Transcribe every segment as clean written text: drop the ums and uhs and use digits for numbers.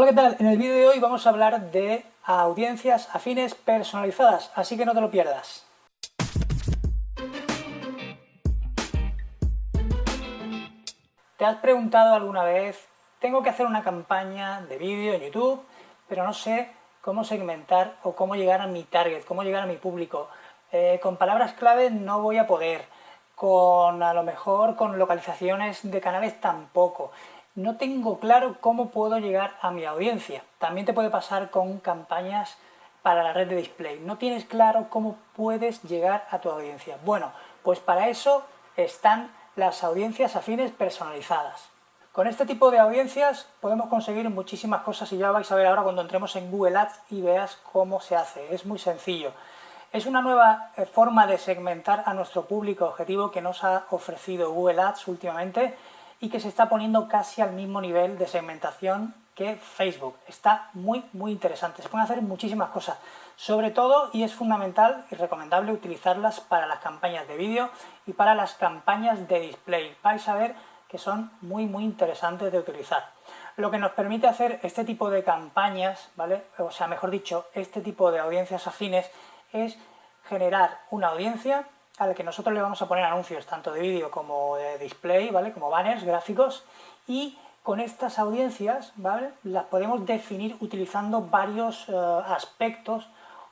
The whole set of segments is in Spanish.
Hola, ¿qué tal? En el vídeo de hoy vamos a hablar de audiencias afines personalizadas, así que no te lo pierdas. ¿Te has preguntado alguna vez, tengo que hacer una campaña de vídeo en YouTube, pero no sé cómo segmentar o cómo llegar a mi target, cómo llegar a mi público? Con palabras clave no voy a poder, a lo mejor con localizaciones de canales tampoco. No tengo claro cómo puedo llegar a mi audiencia. También te puede pasar con campañas para la red de display. No tienes claro cómo puedes llegar a tu audiencia. Bueno, pues para eso están las audiencias afines personalizadas. Con este tipo de audiencias podemos conseguir muchísimas cosas y ya vais a ver ahora cuando entremos en Google Ads y veas cómo se hace. Es muy sencillo. Es una nueva forma de segmentar a nuestro público objetivo que nos ha ofrecido Google Ads últimamente y que se está poniendo casi al mismo nivel de segmentación que Facebook. Está muy interesante. Se pueden hacer muchísimas cosas. Sobre todo, y es fundamental y recomendable utilizarlas para las campañas de vídeo y para las campañas de display. Vais a ver que son muy interesantes de utilizar. Lo que nos permite hacer este tipo de campañas, ¿vale? O sea, mejor dicho, este tipo de audiencias afines es generar una audiencia a la que nosotros le vamos a poner anuncios tanto de vídeo como de display, ¿vale? Como banners, gráficos, y con estas audiencias, ¿vale? Las podemos definir utilizando varios aspectos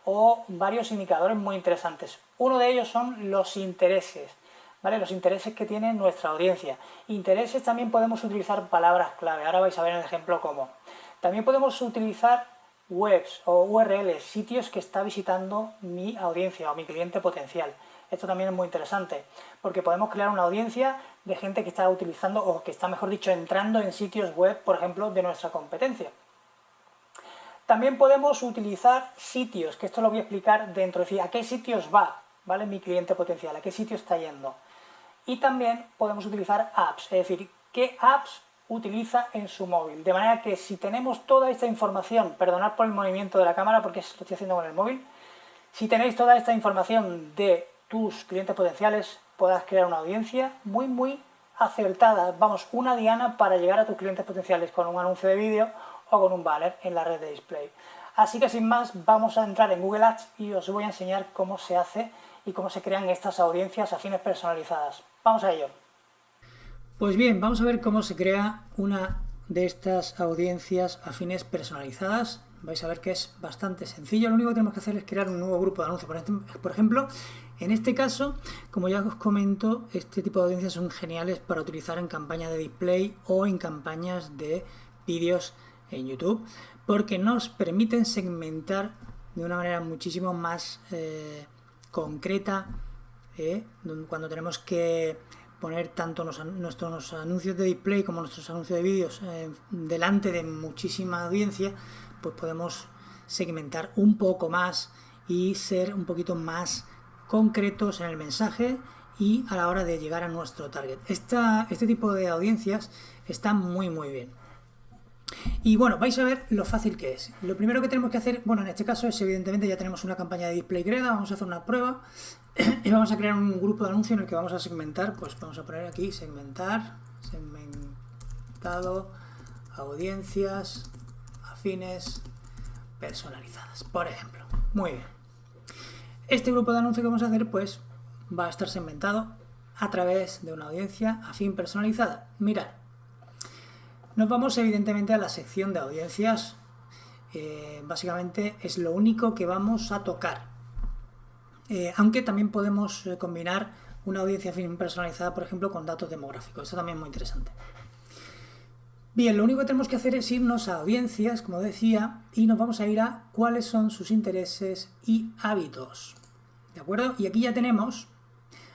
o varios indicadores muy interesantes. Uno de ellos son los intereses, ¿vale? Los intereses que tiene nuestra audiencia. Intereses también podemos utilizar palabras clave. Ahora vais a ver en el ejemplo cómo. También podemos utilizar webs o URLs, sitios que está visitando mi audiencia o mi cliente potencial. Esto también es muy interesante, porque podemos crear una audiencia de gente que está utilizando, o que está, mejor dicho, entrando en sitios web, por ejemplo, de nuestra competencia. También podemos utilizar sitios, que esto lo voy a explicar dentro, es decir, a qué sitios va, ¿vale? Mi cliente potencial, a qué sitio está yendo. Y también podemos utilizar apps, es decir, qué apps utiliza en su móvil. De manera que si tenemos toda esta información, perdonad por el movimiento de la cámara porque lo estoy haciendo con el móvil, si tenéis toda esta información de tus clientes potenciales, podrás crear una audiencia muy acertada, vamos, una diana para llegar a tus clientes potenciales con un anuncio de vídeo o con un banner en la red de display. Así que sin más, vamos a entrar en Google Ads y os voy a enseñar cómo se hace y cómo se crean estas audiencias afines personalizadas. Vamos a ello. Pues bien, vamos a ver cómo se crea una de estas audiencias afines personalizadas. Vais a ver que es bastante sencillo. Lo único que tenemos que hacer es crear un nuevo grupo de anuncios. Por ejemplo, en este caso, como ya os comento, este tipo de audiencias son geniales para utilizar en campañas de display o en campañas de vídeos en YouTube, porque nos permiten segmentar de una manera muchísimo más concreta cuando tenemos que poner tanto nuestros anuncios de display como nuestros anuncios de vídeos delante de muchísima audiencia, pues podemos segmentar un poco más y ser un poquito más concretos en el mensaje y a la hora de llegar a nuestro target. Este tipo de audiencias está muy bien. Y bueno, vais a ver lo fácil que es. Lo primero que tenemos que hacer, bueno, en este caso es evidentemente ya tenemos una campaña de display creada, vamos a hacer una prueba y vamos a crear un grupo de anuncios en el que vamos a segmentar, pues vamos a poner aquí segmentado, audiencias afines personalizadas, por ejemplo. Muy bien. Este grupo de anuncios que vamos a hacer pues va a estar segmentado a través de una audiencia afín personalizada. Mirad. Nos vamos evidentemente a la sección de audiencias, básicamente es lo único que vamos a tocar, aunque también podemos combinar una audiencia personalizada, por ejemplo, con datos demográficos, esto también es muy interesante. Bien, lo único que tenemos que hacer es irnos a audiencias, como decía, y nos vamos a ir a cuáles son sus intereses y hábitos, ¿de acuerdo? Y aquí ya tenemos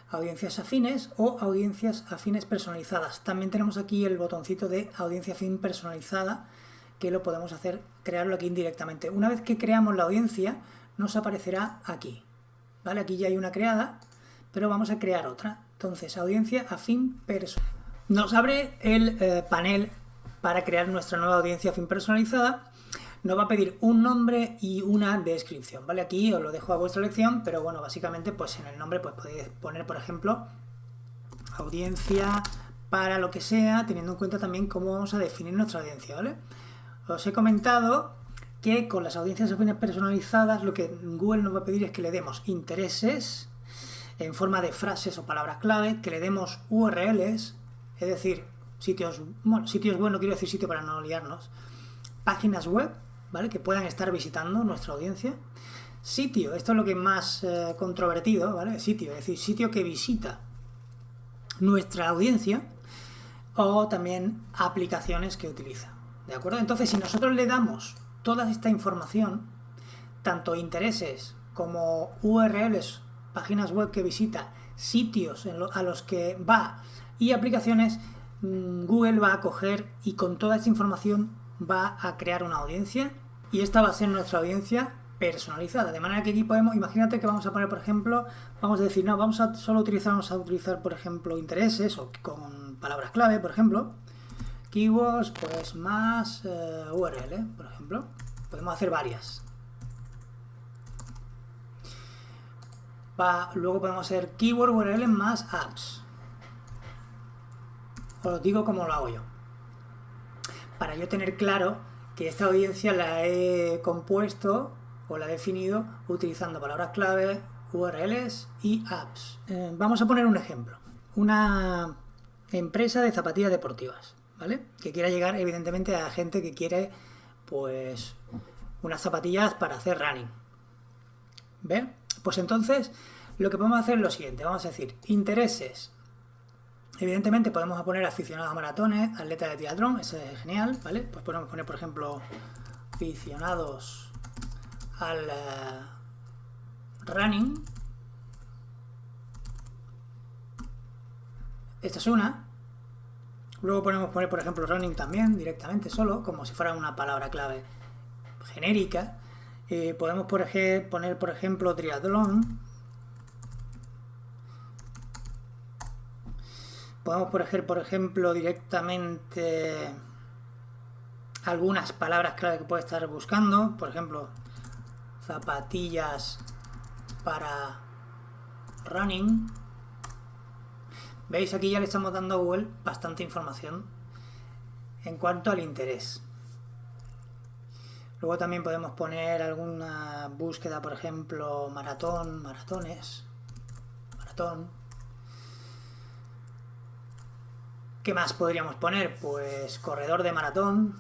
audiencias afines o audiencias afines personalizadas. También tenemos aquí el botoncito de audiencia afín personalizada, que lo podemos hacer, crearlo aquí indirectamente. Una vez que creamos la audiencia, nos aparecerá aquí, ¿vale? Aquí ya hay una creada, pero vamos a crear otra. Entonces, audiencia afín personalizada. Nos abre el panel para crear nuestra nueva audiencia afín personalizada. Nos va a pedir un nombre y una descripción, ¿vale? Aquí os lo dejo a vuestra elección, pero bueno, básicamente pues en el nombre pues podéis poner, por ejemplo, audiencia para lo que sea, teniendo en cuenta también cómo vamos a definir nuestra audiencia, ¿vale? os he comentado que con las audiencias afines personalizadas lo que Google nos va a pedir es que le demos intereses en forma de frases o palabras clave, que le demos URLs, es decir, sitios buenos, quiero decir sitio para no liarnos, páginas web, ¿vale? Que puedan estar visitando nuestra audiencia. Sitio, esto es lo que es más controvertido, ¿vale? Sitio, es decir, sitio que visita nuestra audiencia, o también aplicaciones que utiliza, ¿de acuerdo? Entonces, si nosotros le damos toda esta información, tanto intereses como URLs, páginas web que visita, sitios a los que va y aplicaciones, Google va a coger y con toda esta información va a crear una audiencia, y esta va a ser nuestra audiencia personalizada, de manera que aquí podemos, imagínate que vamos a poner, por ejemplo, vamos a decir, no, vamos a utilizar, por ejemplo, intereses o con palabras clave, por ejemplo, keywords, pues más URL, por ejemplo, podemos hacer varias. Luego podemos hacer keyword URL más apps. Os digo cómo lo hago yo, para yo tener claro que esta audiencia la he compuesto o la he definido utilizando palabras clave, URLs y apps. Vamos a poner un ejemplo. Una empresa de zapatillas deportivas, ¿vale? Que quiera llegar evidentemente a gente que quiere pues unas zapatillas para hacer running. ¿Ve? Pues entonces lo que podemos hacer es lo siguiente. Vamos a decir intereses. Evidentemente podemos poner aficionados a maratones, atletas de triatlón, eso es genial, ¿vale? Pues podemos poner, por ejemplo, aficionados al running. Esta es una. Luego podemos poner, por ejemplo, running también, directamente, solo, como si fuera una palabra clave genérica. Podemos poner, por ejemplo, triatlón. Podemos poner, por ejemplo, directamente algunas palabras clave que puede estar buscando. Por ejemplo, zapatillas para running. ¿Veis? Aquí ya le estamos dando a Google bastante información en cuanto al interés. Luego también podemos poner alguna búsqueda, por ejemplo, maratones. ¿Qué más podríamos poner? Pues corredor de maratón.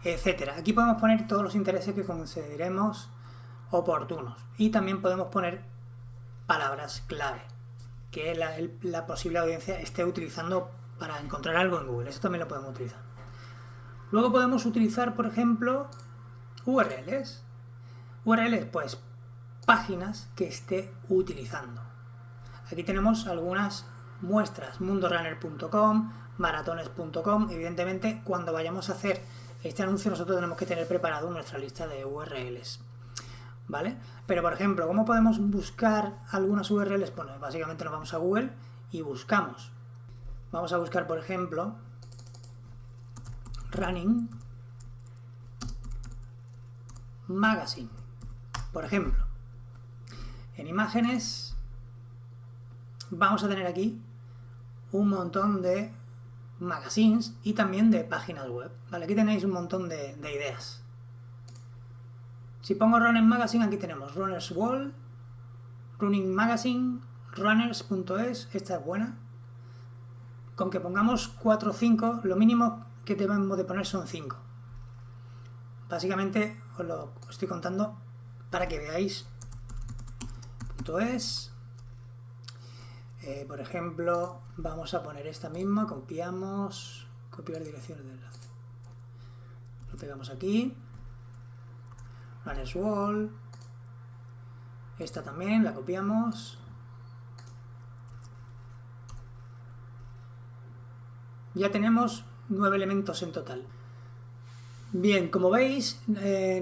Etcétera. Aquí podemos poner todos los intereses que consideremos oportunos. Y también podemos poner palabras clave que la posible audiencia esté utilizando para encontrar algo en Google. Eso también lo podemos utilizar. Luego podemos utilizar, por ejemplo, URLs. URLs, pues páginas que esté utilizando. Aquí tenemos algunas muestras, mundorunner.com, maratones.com. Evidentemente, cuando vayamos a hacer este anuncio, nosotros tenemos que tener preparado nuestra lista de URLs, ¿vale? Pero, por ejemplo, ¿cómo podemos buscar algunas URLs? Bueno, básicamente nos vamos a Google y buscamos. Vamos a buscar, por ejemplo, Running Magazine, por ejemplo. En imágenes vamos a tener aquí un montón de magazines y también de páginas web, ¿vale? Aquí tenéis un montón de ideas. Si pongo Running Magazine, aquí tenemos Runner's World, Running Magazine, runners.es, esta es buena. Con que pongamos 4 o 5, lo mínimo que debemos de poner son 5. Básicamente os lo estoy contando para que veáis. .es. Por ejemplo, vamos a poner esta misma, copiamos, copiar direcciones de enlace. Lo pegamos aquí. Runner's World. Esta también la copiamos. Ya tenemos 9 elementos en total. Bien, como veis,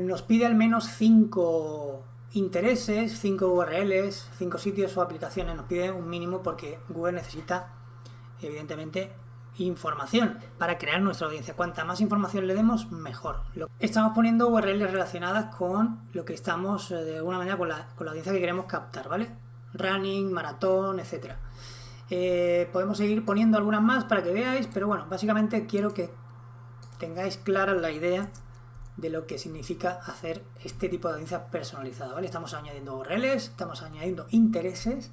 nos pide al menos 5 intereses, 5 URLs, 5 sitios o aplicaciones. Nos pide un mínimo porque Google necesita, evidentemente, información para crear nuestra audiencia. Cuanta más información le demos, mejor. Estamos poniendo URLs relacionadas con lo que estamos, de alguna manera, con la audiencia que queremos captar, ¿vale? Running, maratón, etcétera. Podemos seguir poniendo algunas más para que veáis, pero bueno, básicamente quiero que tengáis clara la idea de lo que significa hacer este tipo de audiencia personalizada, ¿vale? Estamos añadiendo URLs, estamos añadiendo intereses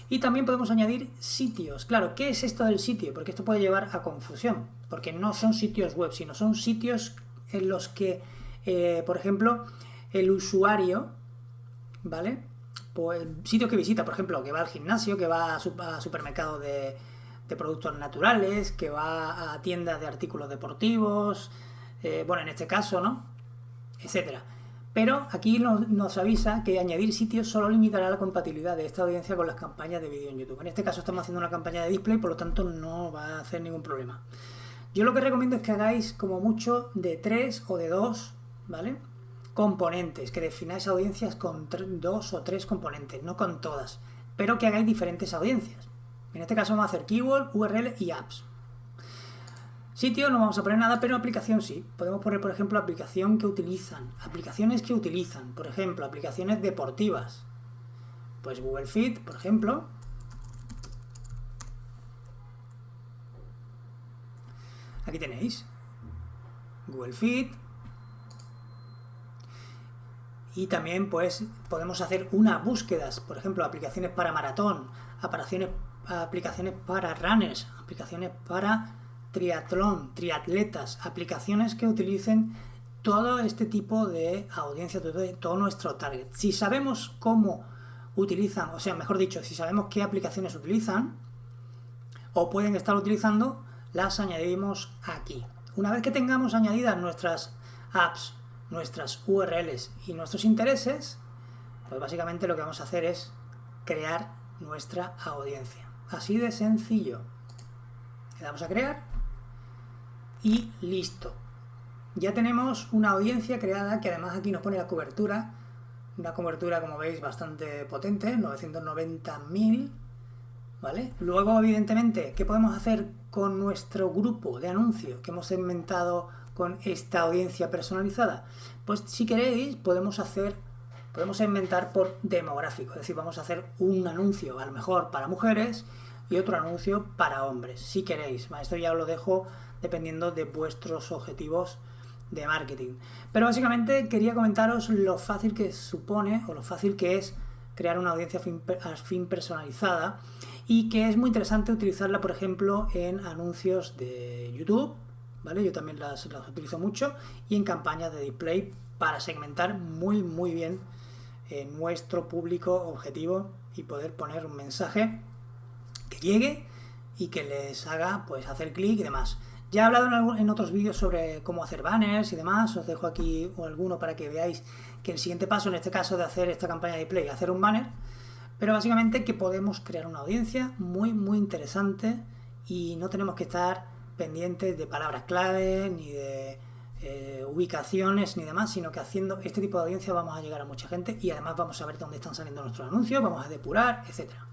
y también podemos añadir sitios. Claro, ¿qué es esto del sitio? Porque esto puede llevar a confusión, porque no son sitios web, sino son sitios en los que, por ejemplo, el usuario, ¿vale? Pues sitios que visita, por ejemplo, que va al gimnasio, que va a supermercado de productos naturales, que va a tiendas de artículos deportivos, bueno, en este caso, ¿no? Etcétera. Pero aquí nos avisa que añadir sitios solo limitará la compatibilidad de esta audiencia con las campañas de vídeo en YouTube. En este caso estamos haciendo una campaña de display, por lo tanto no va a hacer ningún problema. Yo lo que recomiendo es que hagáis como mucho de 3 o de 2, ¿vale? Componentes, que defináis audiencias con 2 o 3 componentes, no con todas, pero que hagáis diferentes audiencias. En este caso vamos a hacer keyword, URL y apps. Sitio no vamos a poner nada, pero aplicación sí. Podemos poner, por ejemplo, aplicaciones que utilizan, por ejemplo, aplicaciones deportivas. Pues Google Fit, por ejemplo. Aquí tenéis Google Fit. Y también pues podemos hacer unas búsquedas, por ejemplo, aplicaciones para maratón, aplicaciones para runners, aplicaciones para triatlón, triatletas, aplicaciones que utilicen todo este tipo de audiencia, todo nuestro target. Si sabemos cómo utilizan, o sea, mejor dicho, si sabemos qué aplicaciones utilizan o pueden estar utilizando, las añadimos aquí. Una vez que tengamos añadidas nuestras apps, nuestras URLs y nuestros intereses, pues básicamente lo que vamos a hacer es crear nuestra audiencia. Así de sencillo. Le damos a crear y listo. Ya tenemos una audiencia creada, que además aquí nos pone la cobertura, una cobertura, como veis, bastante potente, 990.000, ¿vale? Luego, evidentemente, ¿qué podemos hacer con nuestro grupo de anuncios que hemos segmentado con esta audiencia personalizada? Pues si queréis podemos segmentar por demográfico, es decir, vamos a hacer un anuncio a lo mejor para mujeres y otro anuncio para hombres, si queréis. Esto ya os lo dejo dependiendo de vuestros objetivos de marketing. Pero básicamente quería comentaros lo fácil que supone o lo fácil que es crear una audiencia al fin personalizada y que es muy interesante utilizarla, por ejemplo, en anuncios de YouTube, ¿vale? Yo también las utilizo mucho, y en campañas de display para segmentar muy bien nuestro público objetivo y poder poner un mensaje que llegue y que les haga pues hacer clic y demás. Ya he hablado en otros vídeos sobre cómo hacer banners y demás, os dejo aquí alguno para que veáis que el siguiente paso, en este caso de hacer esta campaña de display, hacer un banner, pero básicamente que podemos crear una audiencia muy interesante y no tenemos que estar pendientes de palabras clave ni de ubicaciones ni demás, sino que haciendo este tipo de audiencia vamos a llegar a mucha gente y además vamos a ver dónde están saliendo nuestros anuncios, vamos a depurar, etcétera.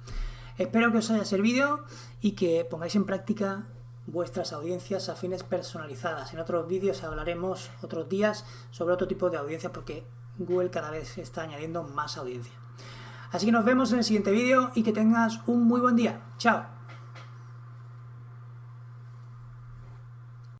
Espero que os haya servido y que pongáis en práctica vuestras audiencias afines personalizadas. En otros vídeos hablaremos otros días sobre otro tipo de audiencias porque Google cada vez está añadiendo más audiencia. Así que nos vemos en el siguiente vídeo y que tengas un muy buen día. ¡Chao!